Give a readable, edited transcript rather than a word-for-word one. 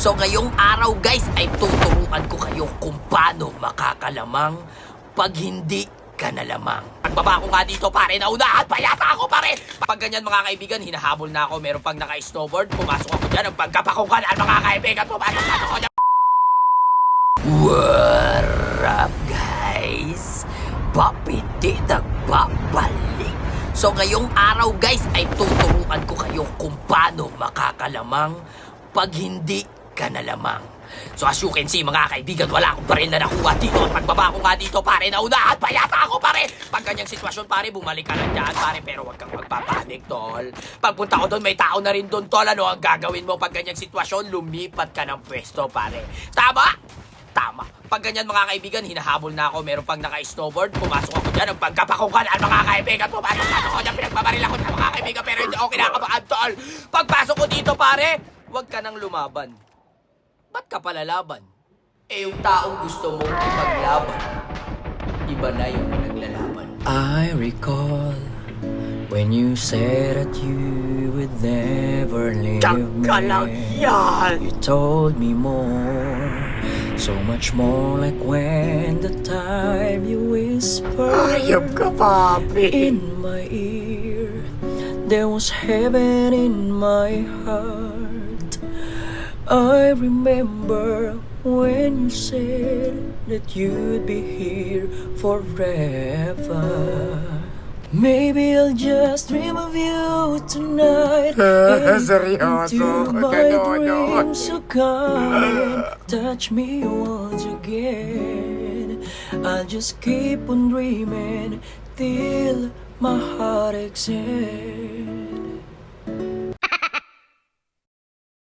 So ngayong araw guys ay tuturuan ko kayo kung paano makakalamang pag hindi ka na lamang. Pagbaba ko nga dito pare, naunahan pa yata ako pare. Pag ganyan mga kaibigan, hinahabol na ako. Meron pang naka-snowboard, pumasok ako dyan. Ang pagkapakungalan mga kaibigan, pumasok ako dyan. What up guys? Papiti nagbabalik. So ngayong araw guys ay tuturuan ko kayo kung paano makakalamang pag hindi ka na lamang. So as you can see mga kaibigan, wala akong baril na nakuha dito. At pagbaba ko nga dito pare, naunahan pa yata ako pare. Pag ganyang sitwasyon pare, bumalik ka lang dyan pare. Pero wag kang magpapanik tol. Pagpunta ko doon, may tao na rin doon tol. Ano ang gagawin mo pag ganyang sitwasyon? Lumipat ka ng pwesto pare. Tama? Tama. Pag ganyan mga kaibigan, hinahabol na ako. Meron pang naka-snowboard, pumasok ako dyan. Ang pagkapakungalan mga kaibigan, pumasok ako dyan. Pinagbabaril ako dyan mga kaibigan. Pero hindi ako kinakabahan tol. Pagpasok ko dito pare, wag ka nang lumaban. Ba't ka palalaban? Eh yung taong gusto mong ipaglaban, iba na yung pinaglalaban. I recall when you said that you would never leave me. You told me more, so much more, like when the time you whispered Ayop ka, papi. in my ear. There was heaven in my heart. I remember when you said that you'd be here forever. Maybe I'll just dream of you tonight and Seryoso? into my Ganon. dreams. So come and touch me once again. I'll just keep on dreaming till my heart exhales.